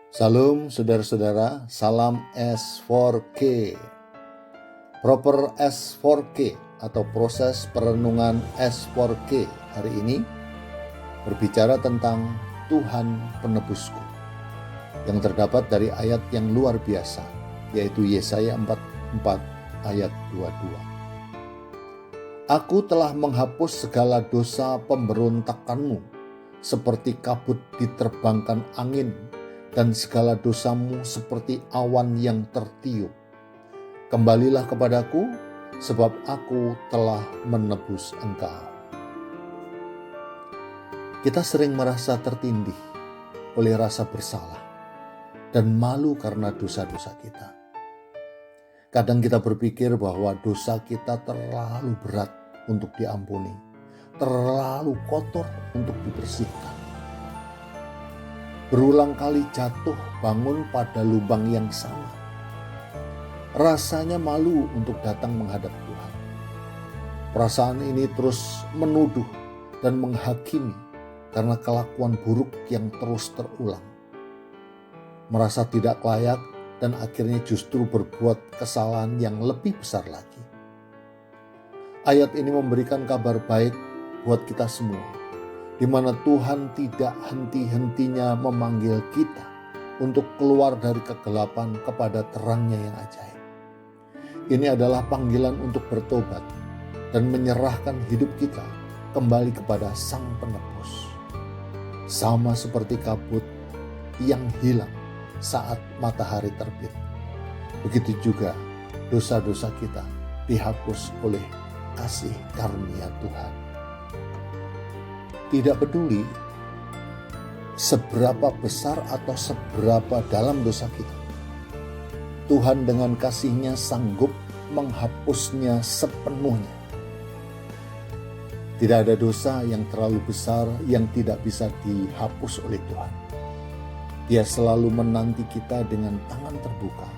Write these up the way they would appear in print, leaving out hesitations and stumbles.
Salam saudara-saudara, salam S4K. Proper S4K atau proses perenungan S4K hari ini berbicara tentang Tuhan penebusku, yang terdapat dari ayat yang luar biasa, yaitu Yesaya 44 ayat 22. Aku telah menghapus segala dosa pemberontakanmu, seperti kabut diterbangkan angin, dan segala dosamu seperti awan yang tertiup. Kembalilah kepadaku, sebab aku telah menebus engkau. Kita sering merasa tertindih oleh rasa bersalah dan malu karena dosa-dosa kita. Kadang kita berpikir bahwa dosa kita terlalu berat untuk diampuni, terlalu kotor untuk dibersihkan. Berulang kali jatuh bangun pada lubang yang sama. Rasanya malu untuk datang menghadap Tuhan. Perasaan ini terus menuduh dan menghakimi karena kelakuan buruk yang terus terulang. Merasa tidak layak dan akhirnya justru berbuat kesalahan yang lebih besar lagi. Ayat ini memberikan kabar baik buat kita semua, di mana Tuhan tidak henti-hentinya memanggil kita untuk keluar dari kegelapan kepada terangnya yang ajaib. Ini adalah panggilan untuk bertobat dan menyerahkan hidup kita kembali kepada Sang Penebus. Sama seperti kabut yang hilang saat matahari terbit, begitu juga dosa-dosa kita dihapus oleh kasih karunia Tuhan. Tidak peduli seberapa besar atau seberapa dalam dosa kita, Tuhan dengan kasih-Nya sanggup menghapusnya sepenuhnya. Tidak ada dosa yang terlalu besar yang tidak bisa dihapus oleh Tuhan. Dia selalu menanti kita dengan tangan terbuka.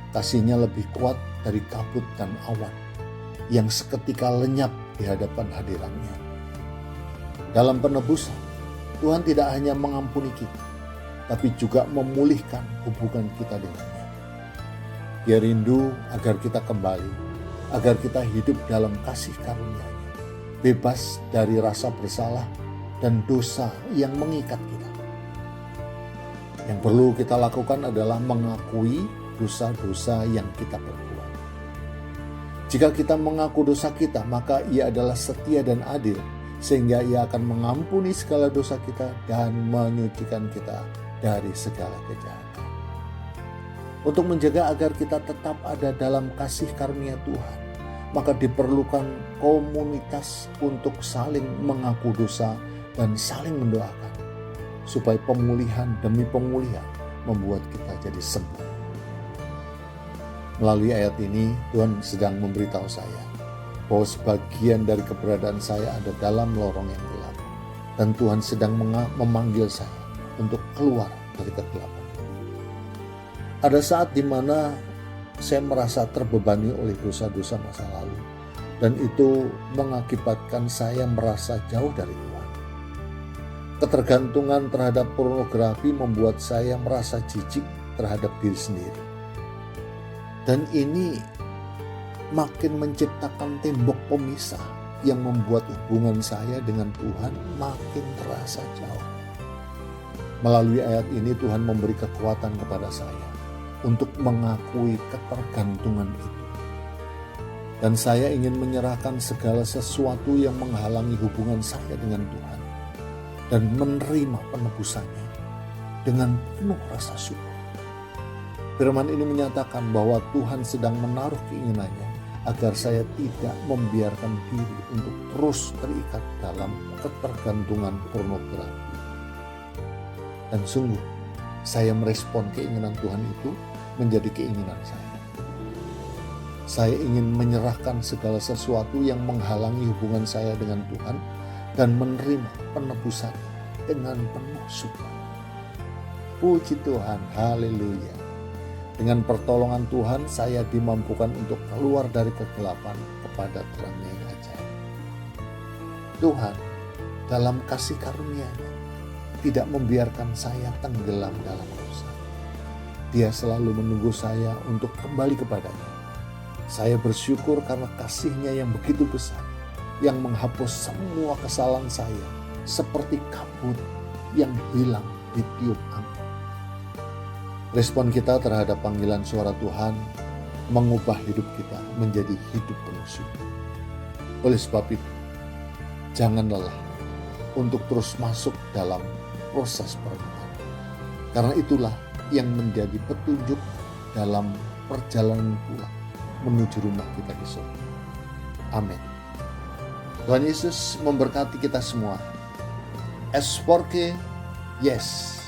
Kasih-Nya lebih kuat dari kabut dan awan yang seketika lenyap di hadapan hadirat-Nya. Dalam penebusan, Tuhan tidak hanya mengampuni kita, tapi juga memulihkan hubungan kita dengannya. Dia rindu agar kita kembali, agar kita hidup dalam kasih karunia-Nya, bebas dari rasa bersalah dan dosa yang mengikat kita. Yang perlu kita lakukan adalah mengakui dosa-dosa yang kita perbuat. Jika kita mengaku dosa kita, maka Ia adalah setia dan adil, sehingga Ia akan mengampuni segala dosa kita dan menyucikan kita dari segala kejahatan. Untuk menjaga agar kita tetap ada dalam kasih karunia Tuhan, maka diperlukan komunitas untuk saling mengaku dosa dan saling mendoakan, supaya pemulihan demi pemulihan membuat kita jadi sembuh. Melalui ayat ini, Tuhan sedang memberitahu saya bahwa sebagian dari keberadaan saya ada dalam lorong yang gelap, dan Tuhan sedang memanggil saya untuk keluar dari kegelapan. Ada saat di mana saya merasa terbebani oleh dosa-dosa masa lalu, dan itu mengakibatkan saya merasa jauh dari Tuhan. Ketergantungan terhadap pornografi membuat saya merasa jijik terhadap diri sendiri. Dan ini makin menciptakan tembok pemisah yang membuat hubungan saya dengan Tuhan makin terasa jauh. Melalui ayat ini Tuhan memberi kekuatan kepada saya untuk mengakui ketergantungan itu. Dan saya ingin menyerahkan segala sesuatu yang menghalangi hubungan saya dengan Tuhan dan menerima penebusannya dengan penuh rasa syukur. Firman ini menyatakan bahwa Tuhan sedang menaruh keinginannya agar saya tidak membiarkan diri untuk terus terikat dalam ketergantungan pornografi. Dan sungguh, saya merespon keinginan Tuhan itu menjadi keinginan saya. Saya ingin menyerahkan segala sesuatu yang menghalangi hubungan saya dengan Tuhan dan menerima penebusan dengan penuh syukur. Puji Tuhan, haleluya. Dengan pertolongan Tuhan, saya dimampukan untuk keluar dari kegelapan kepada terang-Nya yang ajaib. Tuhan dalam kasih karunia-Nya tidak membiarkan saya tenggelam dalam dosa. Dia selalu menunggu saya untuk kembali kepadanya. Saya bersyukur karena kasih-Nya yang begitu besar, yang menghapus semua kesalahan saya seperti kabut yang hilang ditiup angin. Respon kita terhadap panggilan suara Tuhan mengubah hidup kita menjadi hidup penuh syukur. Oleh sebab itu, jangan lelah untuk terus masuk dalam proses perenungan. Karena itulah yang menjadi petunjuk dalam perjalanan pulang menuju rumah kita di surga. Amin. Tuhan Yesus memberkati kita semua. Es porque yes.